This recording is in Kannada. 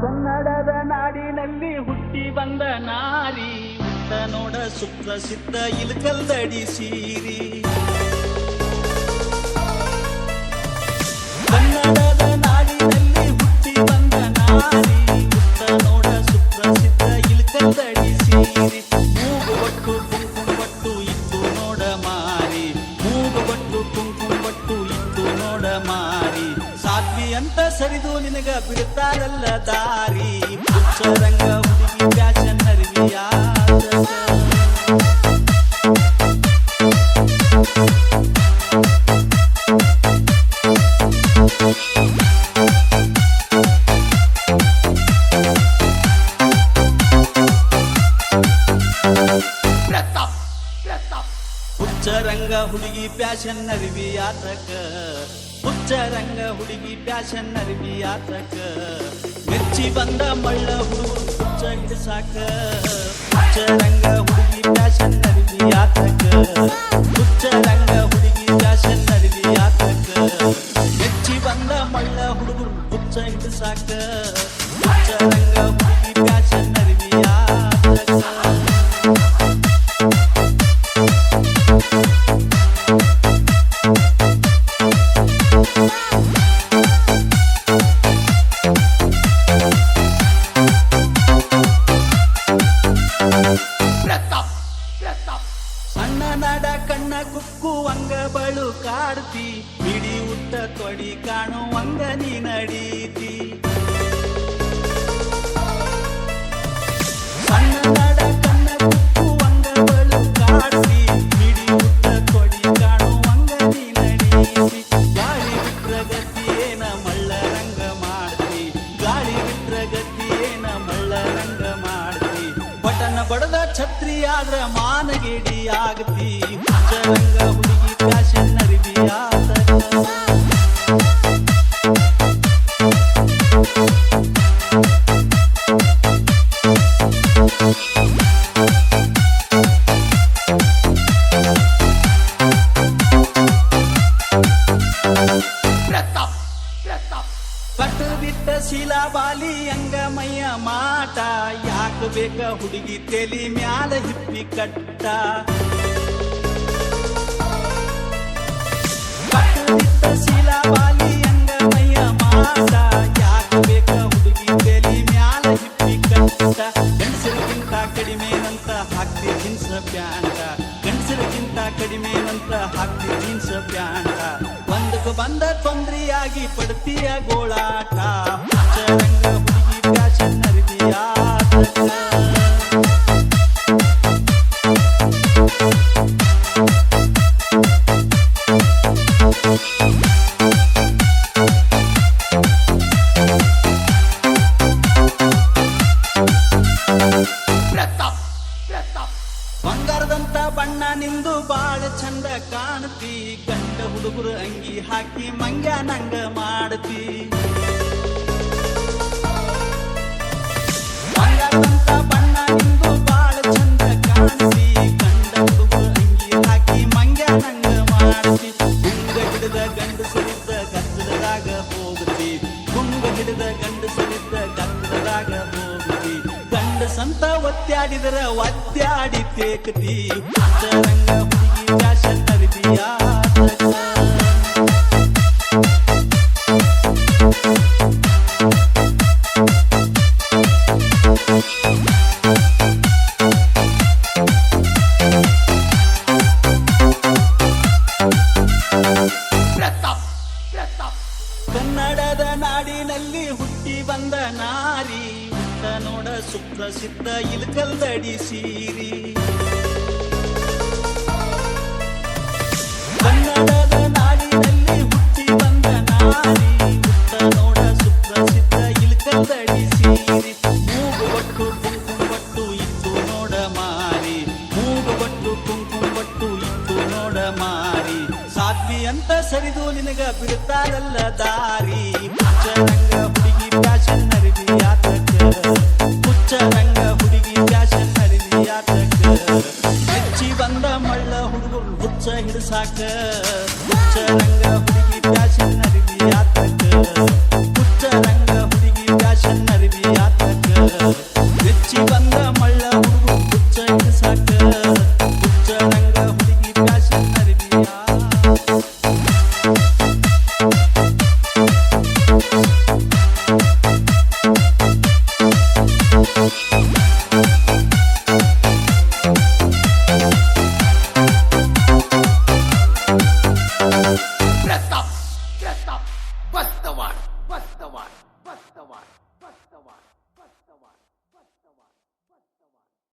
ಕನ್ನಡದ ನಾಡಿನಲ್ಲಿ ಹುಟ್ಟಿ ಬಂದ ನಾರಿ ಉತ್ತ ನೋಡ ಸುಪ್ರಸಿದ್ಧ ಇಲ್ಕಲ್ದಡಿ ಸೀರಿ. ಕನ್ನಡದ ನಾಡಿನಲ್ಲಿ ಹುಟ್ಟಿ ಬಂದ ನಾರಿ ಉತ್ತ ನೋಡ ಸುಪ್ರಸಿದ್ಧ ಇಲ್ಕಲ್ದಡಿ ಸೀರಿ. ಮೂಗು ಬಟ್ಟು ಕುಂಕುಮ ಬಟ್ಟು ಇತ್ತು ನೋಡ ಮಾರಿ, ಮೂಗು ಬಟ್ಟು ಕುಂಕುಮ ಬಟ್ಟು ಇತ್ತು ನೋಡ ಮಾರಿ. ಸಾಧ್ವಿ ಅಂತ ಸರಿದು ನಿನಗ ಬಿಡ್ತಾರಲ್ಲ ದಾರಿ. ಹುಚ್ಚರಂಗ ಹುಡುಗಿ ಫ್ಯಾಷನ್ ಅರಿವಿಯ ಹುಚ್ಚರಂಗ ಹುಡುಗಿ ಫ್ಯಾಷನ್ ಅರಿವಿಯಾತಕ, ಹುಚ್ಚರಂಗ ಹುಡುಗಿ ಫ್ಯಾಷನ್ ಅರಿವಿಯಾತಕ. ಮೆಚ್ಚಿ ಬಂದ ಮಳ್ಳ ಹುಡುಗರು ಹುಚ್ಚ ಹಿಡಿಸಾಕ. ಹುಚ್ಚರಂಗ ಹುಡುಗಿ ಫ್ಯಾಷನ್ ಅರಿವಿಯಾತಕ, ಹುಚ್ಚರಂಗ ಹುಡುಗಿ ಫ್ಯಾಷನ್ ಅರಿವಿಯಾತಕ. ಮೆಚ್ಚಿ ಬಂದ ಮಳ್ಳ ಹುಡುಗರು ಹುಚ್ಚ ಹಿಡಿಸಾಕ. ಹುಚ್ಚರಂಗ ಹುಡುಗಿ ಫ್ಯಾಷನ್ ಅರಿವಿಯಾತಕ. ಸಣ್ಣ ನಡ ಕಣ್ಣ ಕುಕ್ಕುವಂಗ ಬಳು ಕಾಡ್ತಿ, ಬಿಡಿ ಉಟ್ಟ ತೊಡಿ ಕಾಣುವಂಗ ನೀ ನಡೀತಿ. ಸಣ್ಣ ನಡ ಕಣ್ಣ ಕುಕ್ಕುವಂಗ ಬಳು ಕಾಡ್ತಿ, ಬಿಡಿ ಉಟ್ಟ ತೊಡಿ ಕಾಣುವಂಗ ನೀ ನಡೀತಿ. ಗಾಳಿ ಬಿಟ್ರ ಗತಿಯೇನ ಮಳ್ಳ ರಂಗ ಮಾಡ್ತಿ, ಗಾಳಿ ಬಿಟ್ರ ಗತಿಯೇನ ಮಳ್ಳ ರಂಗ ಮಾಡ್ತಿ. ಬಟನ ಬಡದ ಛತ್ರಿ ಆದ್ರ ಮಾನಗೇಡಿ ಆಗತಿ. ಹುಚ್ಚರಂಗ ಹುಡುಗಿ ಫ್ಯಾಷನ್ ಅರಿವಿಯಾತಕ. ಕಟ್ಟು ಬಿಟ್ಟ ಶಿಲಾಬಾಲಿ ಅಂಗಮಯ್ಯ ಮಾಟ, ಯಾಕ ಬೇಕ ಹುಡುಗಿ ತೆಲಿ ಮ್ಯಾಲ ಹಿಪ್ಪಿ ಕಟ್ಟ. ಕಟ್ಟು ಬಿಟ್ಟ ಶಿಲಾಬಾಲಿ ಅಂಗಮಯ್ಯ ಮಾಟ, ಯಾಕ ಬೇಕ ಹುಡುಗಿ ತೆಲಿ ಮ್ಯಾಲ ಹಿಪ್ಪಿ ಕಟ್ಟ. ಗಂಡಸರಿಗಿಂತ ಕಡಿಮೆನಂತ ಹಾಕ್ತಿ ಜೀನ್ಸ್ ಪ್ಯಾಂಟ, ಗಂಡಸರಿಗಿಂತ ಕಡಿಮೆನಂತ ಹಾಕ್ತಿ ಜೀನ್ಸ್ ಪ್ಯಾಂಟ. ಒಂದಕ್ಕೆ ಬಂದ ತೊಂದ್ರೆಯಾಗಿ ಪಡ್ತೀಯ ಗೋಳಾಟ. ಹುಚ್ಚರಂಗ ಹುಡುಗಿ ಫ್ಯಾಷನ್ ಅರಿವಿಯಾತಕ. ಬಂಗಾರದಂತ ಬಣ್ಣ ನಿಂದು ಬಾಳ ಚಂದ ಕಾಣ್ತಿ, ಗಂಡ ಹುಡುಗರು ಅಂಗಿ ಹಾಕಿ ಮಂಗ್ಯ ನಂಗ ಮಾಡ್ತಿ. ಬಂಗಾರದಂತ ಬಣ್ಣ ನಿಂದು ಬಾಳ ಚಂದ ಕಾಣ್ತಿ, ಗಂಡ ಹುಡುಗರು ಅಂಗಿ ಹಾಕಿ ಮಂಗ್ಯ ನಂಗ ಮಾಡ್ತಿ. ಗುಂಗ ಹಿಡಿದ ಗಂಡಸರಿದ್ದ ಗದ್ದಲದಾಗ ಹೋಗ್ತಿ, ಗುಂಗ ಹಿಡಿದ ಗಂಡಸರಿದ್ದ ಗದ್ದಲದಾಗ ಹೋಗ್ತಿ. ಸಂತ ಒತ್ತಾಡಿದರ ಒತ್ತಾಡಿ ತೇಕತಿ. ಹುಚ್ಚರಂಗ ಹುಡುಗಿ ಫ್ಯಾಷನ್ ಅರಿವಿಯಾತಕ. ಕನ್ನಡದ ನಾಡಿನಲ್ಲಿ ಹುಟ್ಟಿ ಬಂದ ನಾರಿ ಉತ್ತ ನೋಡ ಸುಪ್ರಸಿದ್ಧ ಇಲ್ಕಲ್ದಡಿ ಸೀರಿ. ಕನ್ನಡದ ನಾಡಿನಲ್ಲಿ ಹುಟ್ಟಿ ಬಂದ ನಾರಿ ಉತ್ತ ನೋಡ ಸುಪ್ರಸಿದ್ಧ ಇಲ್ಕಲ್ದಡಿ ಸೀರಿ. ಮೂಗು ಬಟ್ಟು ಕುಂಕುಮ ಬಟ್ಟು ಇತ್ತು ನೋಡ ಮಾರಿ, ಮೂಗು ಬಟ್ಟು ಕುಂಕುಮ ಬಟ್ಟು ಇತ್ತು ನೋಡ ಮಾರಿ. ಸಾಧ್ವಿ ಅಂತ ಸರಿದು ನಿನಗ ಬಿಡ್ತಾರಲ್ಲ ದಾರಿ. ಹುಚ್ಚರಂಗ ಹುಡುಗಿ ಫ್ಯಾಷನ್ ಅರಿವಿಯಾತಕ, ಹುಚ್ಚರಂಗ ಹುಡುಗಿ ಫ್ಯಾಷನ್ ಅರಿವಿಯಾತಕ. ಮೆಚ್ಚಿ ಬಂದ ಮಳ್ಳ ಹುಡುಗರು ಹುಚ್ಚ ಹಿಡಿಸಾಕ. ಹುಚ್ಚರಂಗ ಹುಡುಗಿ ಫ್ಯಾಷನ್ ಅರಿವಿಯಾತಕ, ಹುಚ್ಚರಂಗ ಹುಡುಗಿ ಫ್ಯಾಷನ್ ಅರಿವಿಯಾತಕ. ಬಸ್ತವಾಡ